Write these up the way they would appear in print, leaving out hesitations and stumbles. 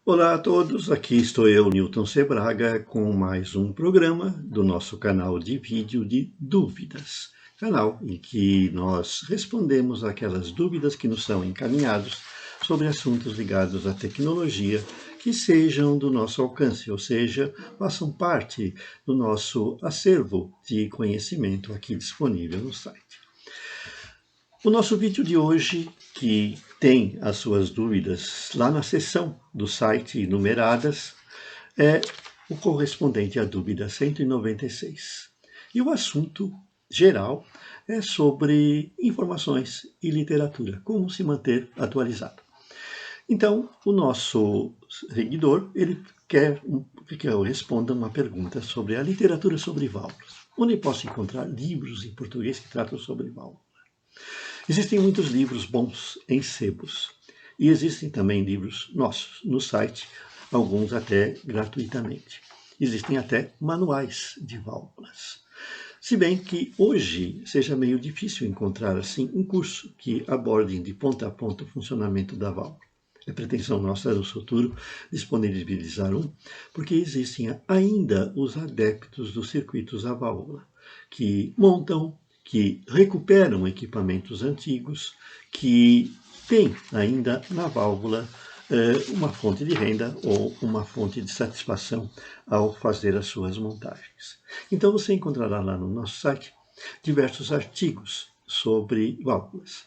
Olá a todos, aqui estou eu, Newton Sebraga, com mais um programa do nosso canal de vídeo de dúvidas. Canal em que nós respondemos aquelas dúvidas que nos são encaminhados sobre assuntos ligados à tecnologia que sejam do nosso alcance, ou seja, façam parte do nosso acervo de conhecimento aqui disponível no site. O nosso vídeo de hoje, que tem as suas dúvidas lá na seção do site numeradas, é o correspondente à dúvida 196. E o assunto geral é sobre informações e literatura, como se manter atualizado. Então, o nosso seguidor, ele quer que eu responda uma pergunta sobre a literatura sobre válvulas. Onde posso encontrar livros em português que tratam sobre válvulas? Existem muitos livros bons em sebos e existem também livros nossos no site, alguns até gratuitamente. Existem até manuais de válvulas. Se bem que hoje seja meio difícil encontrar assim um curso que aborde de ponta a ponta o funcionamento da válvula. É pretensão nossa no futuro disponibilizar um, porque existem ainda os adeptos dos circuitos à válvula, que montam, que recuperam equipamentos antigos, que têm ainda na válvula uma fonte de renda ou uma fonte de satisfação ao fazer as suas montagens. Então você encontrará lá no nosso site diversos artigos sobre válvulas.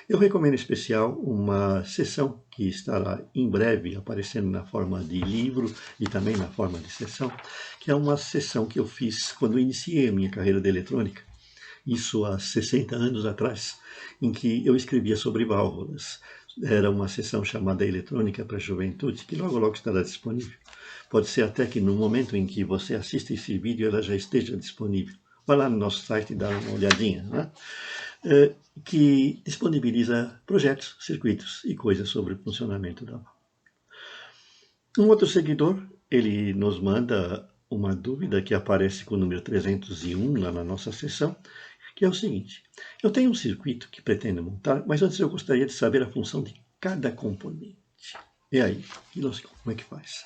Eu recomendo em especial uma sessão que estará em breve aparecendo na forma de livro e também na forma de sessão, que é uma sessão que eu fiz quando iniciei a minha carreira de eletrônica, isso há 60 anos atrás, em que eu escrevia sobre válvulas. Era uma sessão chamada Eletrônica para a Juventude, que logo logo estará disponível. Pode ser até que no momento em que você assista esse vídeo, ela já esteja disponível. Vai lá no nosso site e dá uma olhadinha, né? Que disponibiliza projetos, circuitos e coisas sobre o funcionamento da válvula. Um outro seguidor, ele nos manda uma dúvida que aparece com o número 301 lá na nossa sessão, que é o seguinte: eu tenho um circuito que pretendo montar, mas antes eu gostaria de saber a função de cada componente. E aí, como é que faz?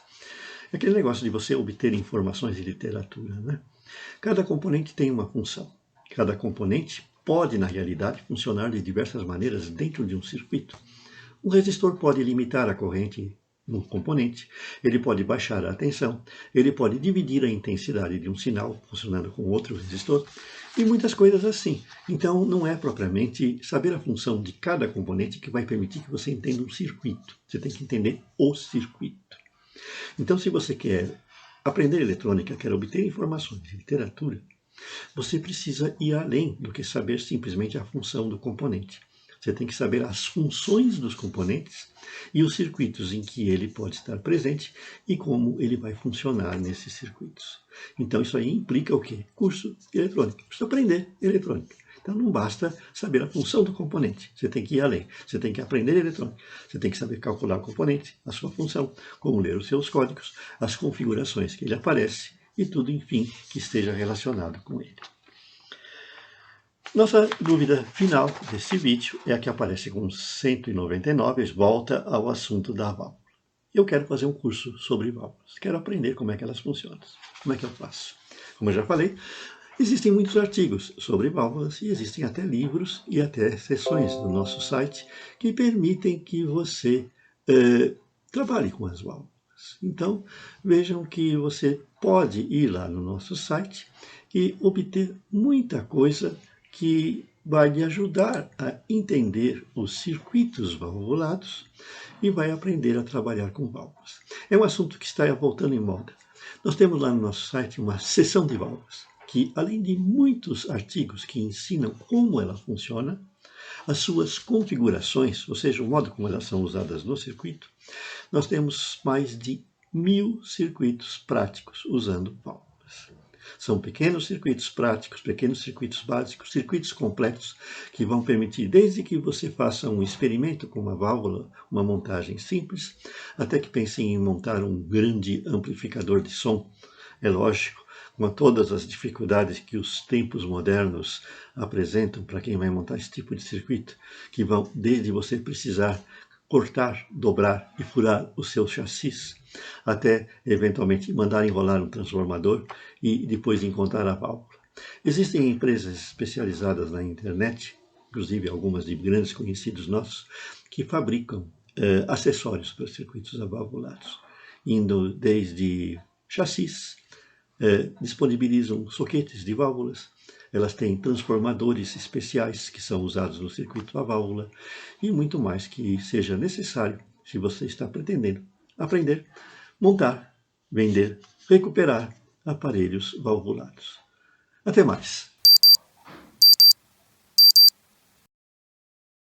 É aquele negócio de você obter informações de literatura, né? Cada componente tem uma função. Cada componente pode, na realidade, funcionar de diversas maneiras dentro de um circuito. Um resistor pode limitar a corrente no componente, ele pode baixar a tensão, ele pode dividir a intensidade de um sinal funcionando com outro resistor e muitas coisas assim. Então não é propriamente saber a função de cada componente que vai permitir que você entenda um circuito. Você tem que entender o circuito. Então se você quer aprender eletrônica, quer obter informações de literatura, você precisa ir além do que saber simplesmente a função do componente. Você tem que saber as funções dos componentes e os circuitos em que ele pode estar presente e como ele vai funcionar nesses circuitos. Então isso aí implica o quê? Curso de eletrônica. Precisa aprender eletrônica. Então não basta saber a função do componente, você tem que ir além. Você tem que aprender eletrônica, você tem que saber calcular o componente, a sua função, como ler os seus códigos, as configurações que ele aparece e tudo, enfim, que esteja relacionado com ele. Nossa dúvida final desse vídeo é a que aparece com 199, volta ao assunto da válvula. Eu quero fazer um curso sobre válvulas, quero aprender como é que elas funcionam. Como é que eu faço? Como eu já falei, existem muitos artigos sobre válvulas e existem até livros e até sessões no nosso site que permitem que você trabalhe com as válvulas. Então, vejam que você pode ir lá no nosso site e obter muita coisa que vai lhe ajudar a entender os circuitos valvulados e vai aprender a trabalhar com válvulas. É um assunto que está voltando em moda. Nós temos lá no nosso site uma seção de válvulas, que além de muitos artigos que ensinam como ela funciona, as suas configurações, ou seja, o modo como elas são usadas no circuito, nós temos mais de 1000 circuitos práticos usando válvulas. São pequenos circuitos práticos, pequenos circuitos básicos, circuitos complexos que vão permitir, desde que você faça um experimento com uma válvula, uma montagem simples, até que pense em montar um grande amplificador de som. É lógico, com todas as dificuldades que os tempos modernos apresentam para quem vai montar esse tipo de circuito, que vão desde você precisar cortar, dobrar e furar o seu chassis, até eventualmente mandar enrolar um transformador e depois encontrar a válvula. Existem empresas especializadas na internet, inclusive algumas de grandes conhecidos nossos, que fabricam acessórios para circuitos avalvulados, indo desde chassis, disponibilizam soquetes de válvulas, elas têm transformadores especiais que são usados no circuito a válvula e muito mais que seja necessário se você está pretendendo aprender, montar, vender, recuperar aparelhos valvulados. Até mais!